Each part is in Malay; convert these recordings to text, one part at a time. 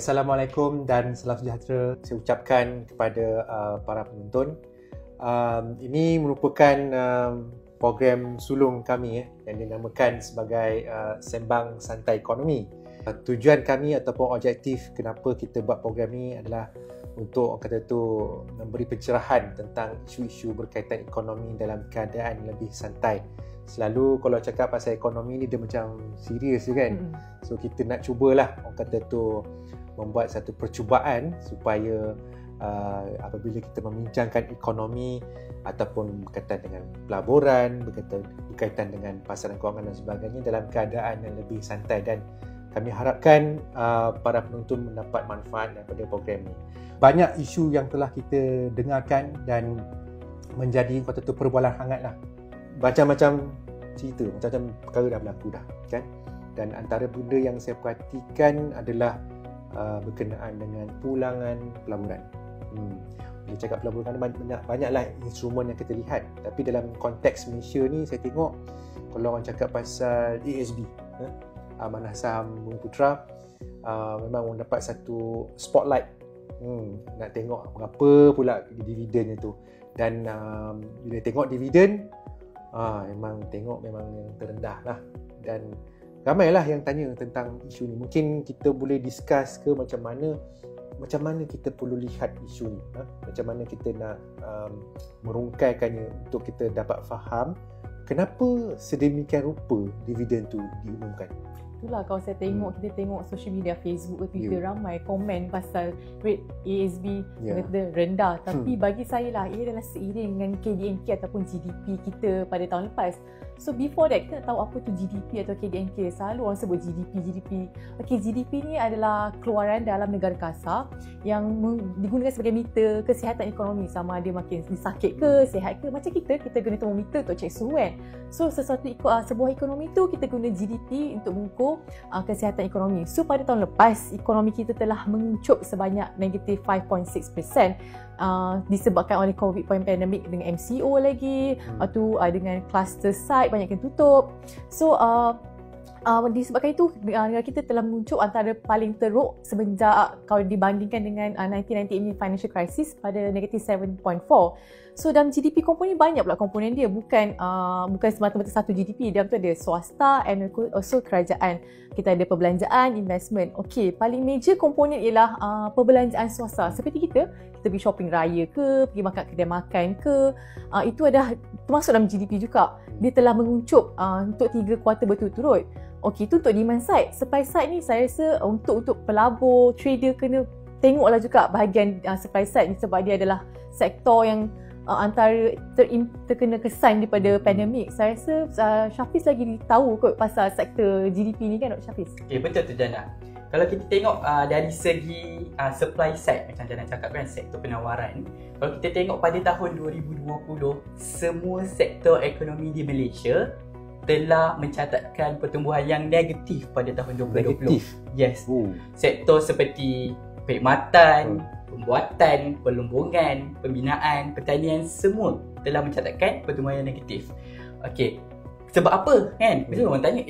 Assalamualaikum dan salam sejahtera saya ucapkan kepada para penonton. Ini merupakan program sulung kami yang dinamakan sebagai Sembang Santai Ekonomi. Tujuan kami ataupun objektif kenapa kita buat program ni adalah untuk memberi pencerahan tentang isu-isu berkaitan ekonomi dalam keadaan lebih santai. Selalu kalau cakap pasal ekonomi ni dia macam serius kan. So kita nak cubalah membuat satu percubaan supaya apabila kita membincangkan ekonomi ataupun berkaitan dengan pelaburan, berkaitan dengan pasaran kewangan dan sebagainya dalam keadaan yang lebih santai, dan kami harapkan para penonton mendapat manfaat daripada program ini. Banyak isu yang telah kita dengarkan dan menjadi perbualan hangat lah. Macam-macam cerita, macam-macam perkara dah berlaku dah kan. Dan antara benda yang saya perhatikan adalah berkenaan dengan pulangan pelaburan. Bila cakap pelaburan banyaklah instrumen yang kita lihat, tapi dalam konteks Malaysia ni saya tengok kalau orang cakap pasal ASB, Amanah Saham Bumi Putra, memang orang dapat satu spotlight. Nak tengok berapa pula dividennya tu. Dan bila tengok dividen, memang yang terendah lah. Dan ramailah yang tanya tentang isu ni. Mungkin kita boleh discuss ke macam mana kita perlu lihat isu ni, macam mana kita nak merungkaikannya untuk kita dapat faham kenapa sedemikian rupa dividen tu diumumkan. Itulah kalau saya tengok, kita tengok social media, Facebook ke Twitter, ramai komen pasal rate ASB kata rendah. Tapi bagi saya lah, ia adalah seiring dengan KDNK ataupun GDP kita pada tahun lepas. So before that, kita nak tahu apa tu GDP atau KDNK. Selalu orang sebut GDP. Okay, GDP ni adalah keluaran dalam negara kasar yang digunakan sebagai meter kesihatan ekonomi. Sama ada makin sakit ke, sihat ke. Macam kita guna termometer untuk cek suhu kan. So sebuah ekonomi tu kita guna GDP untuk mengukur kesihatan ekonomi. So pada tahun lepas, ekonomi kita telah menguncup sebanyak negatif 5.6%. Disebabkan oleh COVID pandemic dengan MCO lagi, dengan cluster site banyak yang tutup. So disebabkan itu negara kita telah menguncup antara paling teruk semenjak kalau dibandingkan dengan 1998 financial crisis pada negatif 7.4. So dalam GDP komponen banyak pula komponen dia, bukan semata-mata satu GDP. Dalam tu ada swasta and also kerajaan. Kita ada perbelanjaan, investment. Okey, paling major komponen ialah perbelanjaan swasta. Seperti kita pergi shopping raya ke, pergi makan kedai makan ke, itu adalah termasuk dalam GDP juga. Dia telah menguncup untuk 3 kuartal berturut-turut. Okey, itu untuk demand side. Supply side ni saya rasa untuk pelabur, trader kena tengoklah juga bahagian supply side ni, sebab dia adalah sektor yang antara terkena kesan daripada pandemik. Saya rasa Syafiz lagi tahu kot pasal sektor GDP ni kan, Dr. Syafiz? Okay, betul tu Jana. Kalau kita tengok dari segi supply side, macam Jana cakap kan, sektor penawaran. Kalau kita tengok pada tahun 2020, semua sektor ekonomi di Malaysia telah mencatatkan pertumbuhan yang negatif pada tahun 2020. Negatif? Yes. Sektor seperti perkhidmatan, pembuatan, perlumbungan, pembinaan, pertanian, semua telah mencatatkan pertumbuhan yang negatif. Okey. Sebab apa kan? Mesti orang tanya,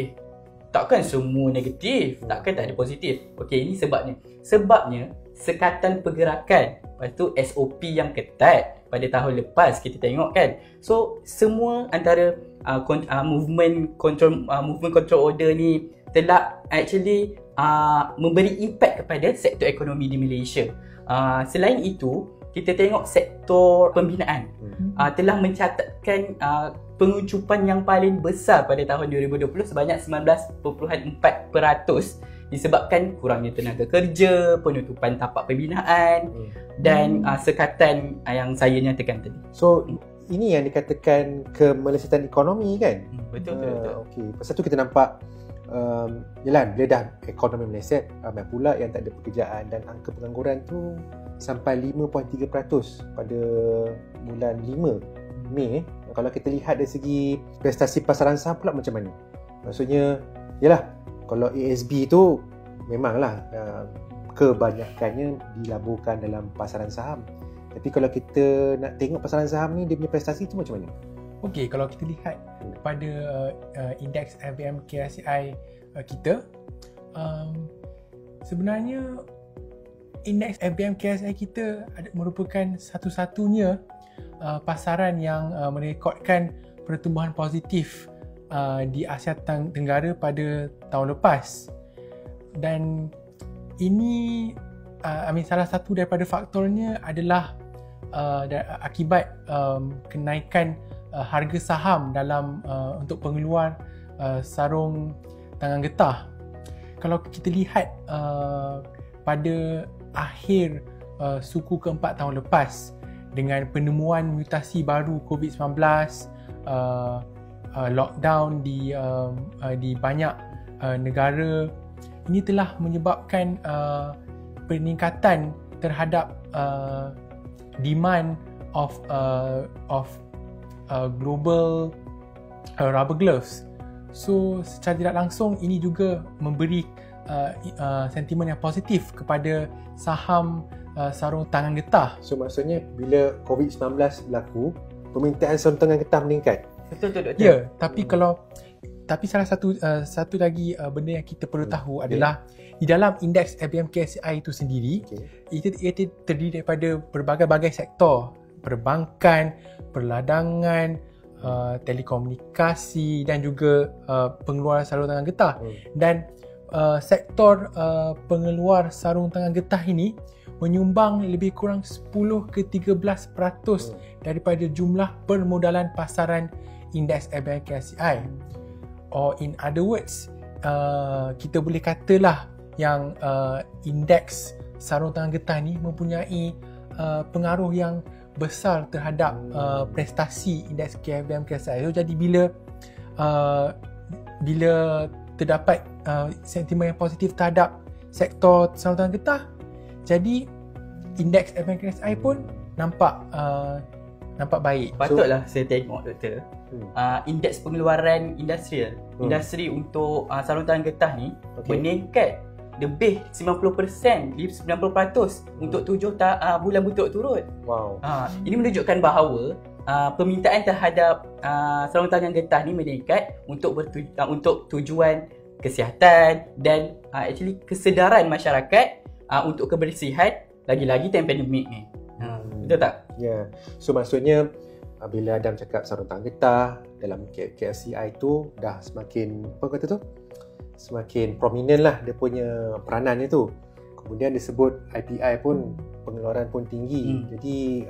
takkan semua negatif? Takkan tak ada positif? Okey, ini sebabnya. Sebabnya sekatan pergerakan, lepas tu SOP yang ketat pada tahun lepas kita tengok kan. So semua antara movement control order ni telah actually memberi impact kepada sektor ekonomi di Malaysia. Selain itu, kita tengok sektor pembinaan telah mencatatkan penguncupan yang paling besar pada tahun 2020 sebanyak 19.4% disebabkan kurangnya tenaga kerja, penutupan tapak pembinaan dan sekatan yang saya nyatakan tadi. So ini yang dikatakan kemelesetan ekonomi kan? Betul. Okey, pasal tu kita nampak bila dah ekonomi meleset, ramai pula yang tak ada pekerjaan dan angka pengangguran tu sampai 5.3% pada bulan 5 Mei. Kalau kita lihat dari segi prestasi pasaran saham pula macam mana? Maksudnya, kalau ASB tu memanglah kebanyakannya dilaburkan dalam pasaran saham. Tapi kalau kita nak tengok pasaran saham ni, dia punya prestasi tu macam mana? Okey, kalau kita lihat pada indeks FBM KSCI kita, sebenarnya indeks FBM KSI kita merupakan satu-satunya pasaran yang merekodkan pertumbuhan positif di Asia Tenggara pada tahun lepas. Dan ini salah satu daripada faktornya adalah akibat kenaikan harga saham dalam untuk pengeluar sarung tangan getah. Kalau kita lihat pada akhir suku keempat tahun lepas, dengan penemuan mutasi baru COVID-19, lockdown di banyak negara, ini telah menyebabkan peningkatan terhadap demand of global rubber gloves. So secara tidak langsung ini juga memberi sentimen yang positif kepada saham sarung tangan getah. So maksudnya bila COVID-19 berlaku, permintaan sarung tangan getah meningkat. Betul doktor. Ya, tapi salah satu lagi benda yang kita perlu tahu adalah di dalam indeks FBM KSI itu sendiri, ia terdiri daripada berbagai-bagai sektor, perbankan, perladangan, telekomunikasi dan juga pengeluaran sarung tangan getah. Dan sektor pengeluar sarung tangan getah ini menyumbang lebih kurang 10 ke 13% daripada jumlah permodalan pasaran indeks FBM KSI. Or in other words, kita boleh katalah yang indeks sarung tangan getah ni mempunyai pengaruh yang besar terhadap prestasi indeks FBM KSI. So, jadi bila terdapat sentimen yang positif terhadap sektor sarung tangan getah, jadi indeks FBM KSI pun nampak baik. Patutlah saya tengok doktor. Indeks pengeluaran industri untuk sarung tangan getah ni meningkat lebih 90%, 90% untuk 7 bulan berturut-turut. Wow. Ini menunjukkan bahawa permintaan terhadap sarung tangan getah ni meningkat untuk tujuan kesihatan dan actually kesedaran masyarakat untuk kebersihan, lagi-lagi time pandemik ni. Betul tak? Ya. So maksudnya bila Adam cakap sarung tangan getah dalam KSCI tu dah semakin, apa kata tu? Semakin prominent lah dia punya peranan itu. Kemudian disebut IPI pun pengeluaran pun tinggi. Jadi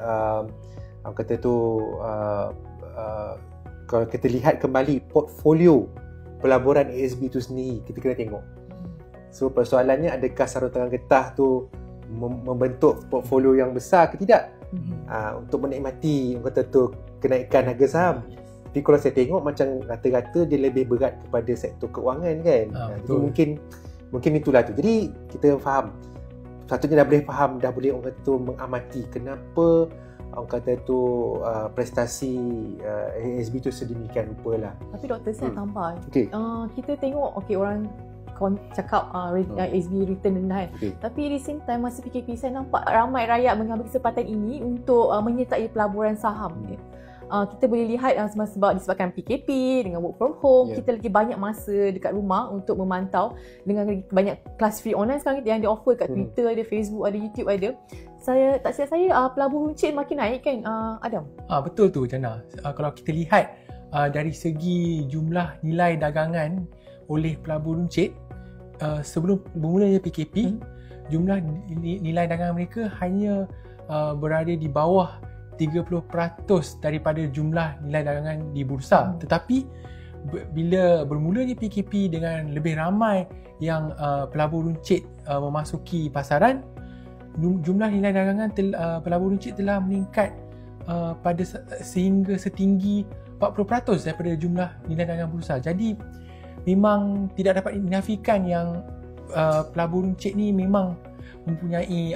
apa kata tu, kalau kita lihat kembali portfolio pelaburan ASB tu sendiri, kita kena tengok. So persoalannya, adakah sarung tangan getah tu membentuk portfolio yang besar ke tidak untuk menikmati kata tu kenaikan harga saham. Tapi kalau saya tengok macam rata-rata dia lebih berat kepada sektor keuangan kan. Jadi mungkin itulah tu. Jadi kita faham, satunya dah boleh faham, dah boleh orang kata tu mengamati kenapa orang kata tu prestasi ASB tu sedemikian rupa lah. Tapi doktor, saya tambah. Kita tengok orang cakap ASB return rendah kan. Tapi di same time masa PKP saya nampak ramai rakyat mengambil kesempatan ini untuk menyertai pelaburan saham. Kita boleh lihat sebab disebabkan PKP dengan work from home, kita lagi banyak masa dekat rumah untuk memantau dengan banyak kelas free online sekarang yang dia offer kat Twitter ada, Facebook ada, YouTube ada. Saya tak silap saya pelabur runcit makin naik kan Adam? Betul tu Jana. Kalau kita lihat dari segi jumlah nilai dagangan oleh pelabur runcit, sebelum bermulanya PKP, jumlah nilai dagangan mereka hanya berada di bawah 30% daripada jumlah nilai dagangan di bursa. Tetapi bila bermulanya PKP dengan lebih ramai yang pelabur runcit memasuki pasaran, jumlah nilai dagangan pelabur runcit telah meningkat sehingga setinggi 40% daripada jumlah nilai dagangan bursa. Jadi memang tidak dapat dinafikan yang pelabur runcit ni memang mempunyai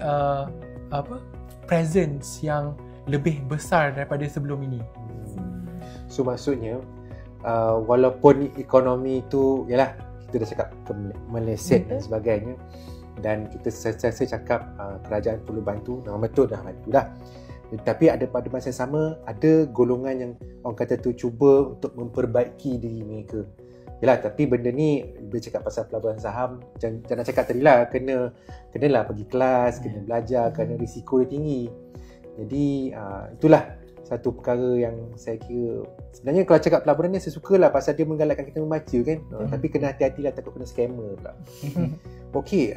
presence yang lebih besar daripada sebelum ini. So maksudnya walaupun ekonomi tu, yalah kita dah cakap meleset dan sebagainya, dan kita sentiasa cakap kerajaan perlu bantu, memang betul dah bantu dah. Tapi pada masa yang sama ada golongan yang orang kata tu cuba untuk memperbaiki diri mereka. Yelah, tapi benda ni bila cakap pasal pelaburan saham, jangan cakap tadi lah, kenalah pergi kelas, kena belajar kerana risiko dia tinggi. Jadi itulah satu perkara yang saya kira, sebenarnya kalau cakap pelaburan ni saya sukalah pasal dia menggalakkan kita membaca kan. Tapi kena hati-hatilah, takut kena scammer pula. Okey,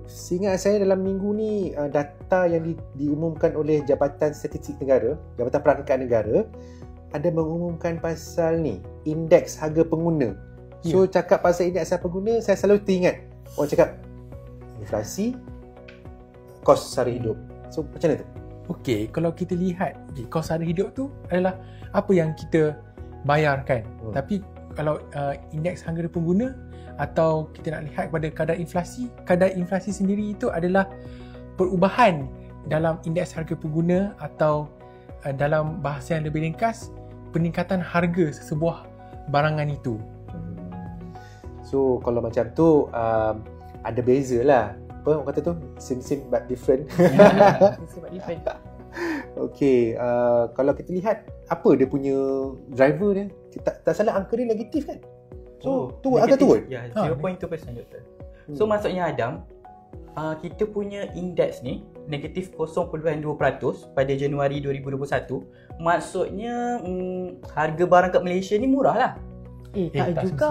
seingat saya dalam minggu ni data yang diumumkan oleh Jabatan Statistik Negara, Jabatan Perangkat Negara, ada mengumumkan pasal ni, indeks harga pengguna. So cakap pasal indeks harga pengguna, saya selalu teringat orang cakap inflasi, kos sara hidup. So macam mana tu? Okey, kalau kita lihat kos sara hidup tu adalah apa yang kita bayarkan. Tapi kalau indeks harga pengguna, atau kita nak lihat kepada kadar inflasi sendiri itu adalah perubahan dalam indeks harga pengguna, atau dalam bahasa yang lebih ringkas, peningkatan harga sesebuah barangan itu. So kalau macam tu ada beza lah. Apa orang kata tu? Same but different. Same but different. Okey, kalau kita lihat apa dia punya driver dia, tak salah angka dia negatif kan? So tu agak turun. Ya, 0.2% betul. So maksudnya Adam, kita punya indeks ni negatif 0.2% pada Januari 2021. Maksudnya harga barang kat Malaysia ni murah lah. Tak juga.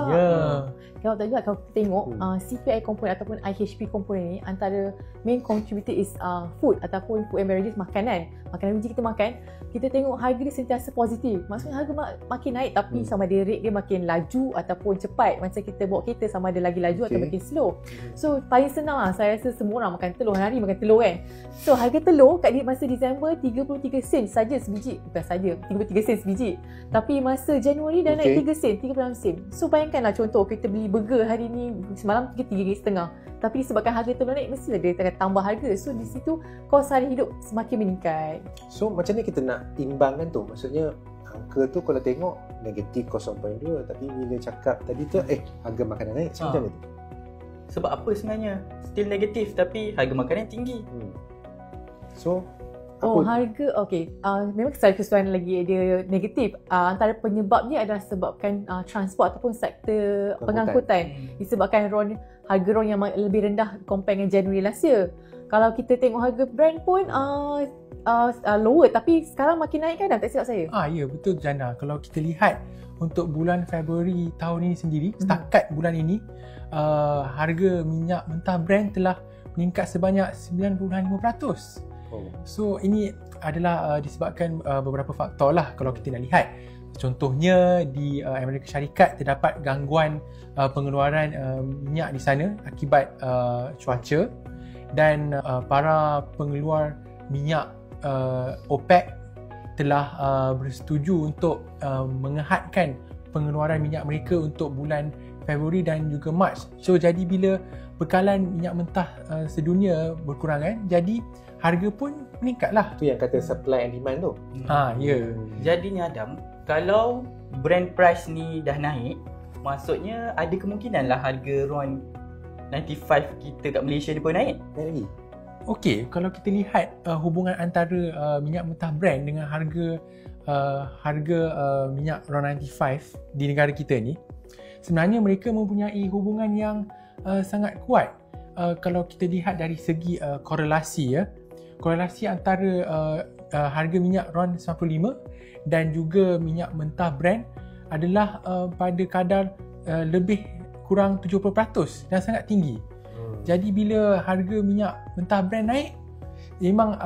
Kalau tak juga, kalau kita tengok CPI component ataupun IHP component ni, antara main contributor is food ataupun food and beverages, makanan biji kita makan, kita tengok harga dia sentiasa positif. Maksudnya harga makin naik, tapi sama ada rate dia makin laju ataupun cepat. Macam kita bawa kereta, sama ada lagi laju atau makin slow. So paling senang lah, saya rasa semua orang makan telur, hari makan telur kan. So harga telur kat masa Disember 33 sen saja sebiji. Bukan saja 33 sen sebiji, tapi masa Januari dah naik 3 sen, 36 sen. So bayangkanlah, contoh kita beli burger hari ni, semalam RM3.5, tapi disebabkan harga telur naik, mesti dia akan tambah harga. So di situ kos sara hidup semakin meningkat. So macam mana kita nak imbangkan tu? Maksudnya angka tu kalau tengok negatif 0.2, tapi bila cakap tadi tu harga makanan naik, macam mana tu? Sebab apa sebenarnya? Still negatif tapi harga makanan tinggi. So harga memang secara keseluruhan lagi dia negatif. Antara penyebabnya adalah sebabkan transport ataupun sektor pengangkutan. Disebabkan harga RON yang lebih rendah compare dengan Januari last year. Kalau kita tengok harga brand pun lower, tapi sekarang makin naik kan, tak silap saya. Ya, betul Jana. Kalau kita lihat untuk bulan Februari tahun ini sendiri, setakat bulan ini, harga minyak mentah brand telah meningkat sebanyak 9.5%. So ini adalah disebabkan beberapa faktor lah kalau kita nak lihat. Contohnya di Amerika Syarikat terdapat gangguan pengeluaran minyak di sana akibat cuaca, dan para pengeluar minyak OPEC telah bersetuju untuk menghadkan pengeluaran minyak mereka untuk bulan Februari dan juga Mac. So jadi bila bekalan minyak mentah sedunia berkurang kan, jadi harga pun meningkat lah. Tu yang kata supply and demand tu. Jadinya Adam, kalau brand price ni dah naik, maksudnya ada kemungkinan lah harga RON 95 kita kat Malaysia ni pun naik. Lagi. Okey, kalau kita lihat hubungan antara minyak mentah brand dengan harga minyak RON 95 di negara kita ni, sebenarnya mereka mempunyai hubungan yang sangat kuat. Kalau kita lihat dari segi korelasi, korelasi antara harga minyak RON 95 dan juga minyak mentah brand adalah pada kadar lebih kurang 70% dan sangat tinggi. Jadi bila harga minyak mentah brand naik, memang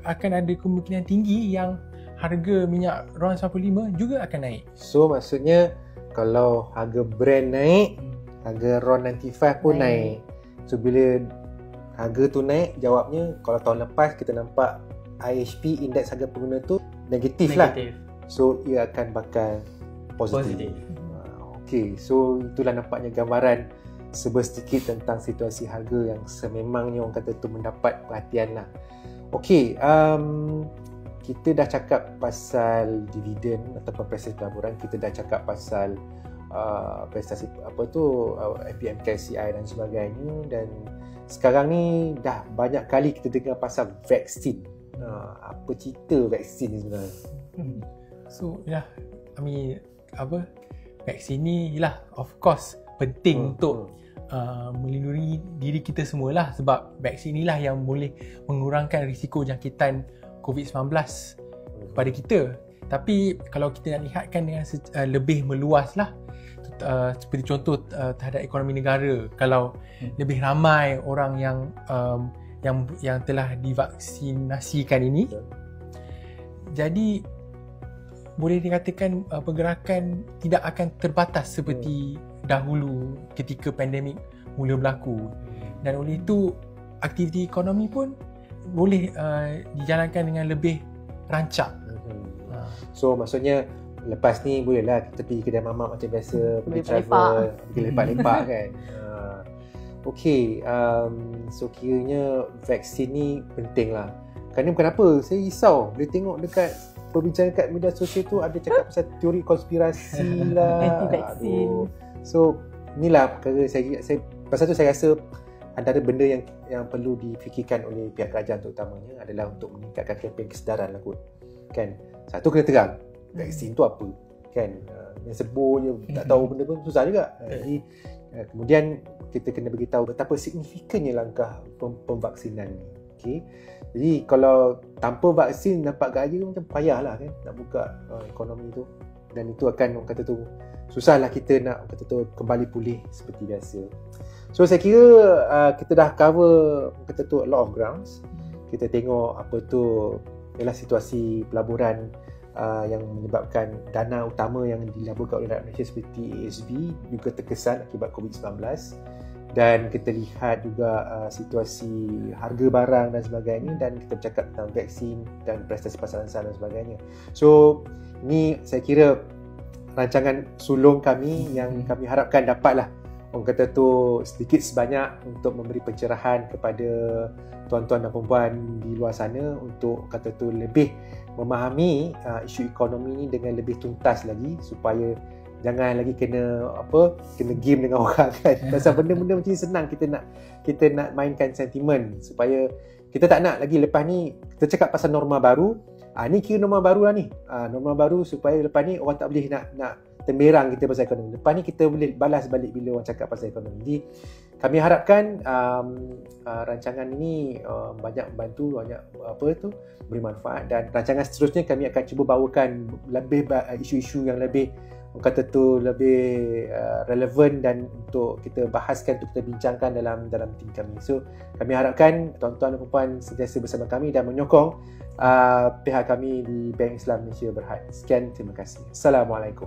akan ada kemungkinan tinggi yang harga minyak RON 95 juga akan naik. So maksudnya kalau harga brand naik, harga RON 95 pun naik. So bila harga tu naik, jawabnya kalau tahun lepas kita nampak IHP, indeks harga pengguna tu negatif lah. So ia akan bakal positif. Okey, so itulah nampaknya gambaran sedikit tentang situasi harga yang sememangnya orang kata tu mendapat perhatian lah. Okey, kita dah cakap pasal dividen ataupun prestasi pelaburan, kita dah cakap pasal prestasi FPM-KCI dan sebagainya, dan sekarang ni dah banyak kali kita dengar pasal vaksin. Apa cerita vaksin ni sebenarnya? So vaksin ni lah of course penting untuk melindungi diri kita semualah, sebab vaksin inilah yang boleh mengurangkan risiko jangkitan COVID-19 kepada kita. Tapi kalau kita nak lihatkan dengan lebih meluas lah, seperti contoh terhadap ekonomi negara, kalau lebih ramai orang yang telah divaksinasikan ini, jadi boleh dikatakan pergerakan tidak akan terbatas seperti dahulu ketika pandemik mula berlaku, dan oleh itu aktiviti ekonomi pun boleh dijalankan dengan lebih rancak. So maksudnya lepas ni bolehlah kita pergi kedai mamak macam biasa, pergi travel, pergi lepak-lepak kan. So kiranya vaksin ni penting lah. Kerana kenapa saya risau boleh tengok dekat perbincangan kat media sosial tu ada cakap pasal teori konspirasi lah, anti-vaksin. So inilah perkara saya pasal tu saya rasa antara benda yang perlu difikirkan oleh pihak kerajaan terutamanya adalah untuk meningkatkan kempen kesedaran lah kot. Kan? Satu kena terang vaksin tu apa, kan? Yang sebut je tak tahu benda pun susah juga. Jadi kemudian kita kena beritahu betapa signifikannya langkah pemvaksinan ni. Okay? Jadi kalau tanpa vaksin dapat gaya macam payahlah kan nak buka ekonomi tu, dan itu akan orang kata tu susahlah kita nak kata tu kembali pulih seperti biasa. So saya kira kita dah cover kata tu a lot of grounds. Kita tengok apa tu ialah situasi pelaburan yang menyebabkan dana utama yang dilaburkan oleh rakyat Malaysia seperti ASB juga terkesan akibat COVID-19, dan kita lihat juga situasi harga barang dan sebagainya, dan kita bercakap tentang vaksin dan prestasi pasaran saham dan sebagainya. So ni saya kira rancangan sulung kami yang kami harapkan dapatlah orang kata tu sedikit sebanyak untuk memberi pencerahan kepada tuan-tuan dan puan di luar sana untuk kata tu lebih memahami isu ekonomi ni dengan lebih tuntas lagi, supaya jangan lagi kena game dengan orang kan. Pasal benda-benda macam ni senang kita nak mainkan sentimen, supaya kita tak nak lagi lepas ni kita cakap pasal norma baru. Ni kira norma baru lah ni. Norma baru supaya lepas ni orang tak boleh nak temberang kita pasal ekonomi. Lepas ni kita boleh balas balik bila orang cakap pasal ekonomi. Jadi kami harapkan rancangan ini banyak membantu, banyak beri manfaat, dan rancangan seterusnya kami akan cuba bawakan lebih isu-isu yang lebih orang kata tu lebih relevan dan untuk kita bahaskan, untuk kita bincangkan dalam tim kami. So kami harapkan tuan-tuan dan puan sentiasa bersama kami dan menyokong pihak kami di Bank Islam Malaysia Berhad. Sekian, terima kasih. Assalamualaikum.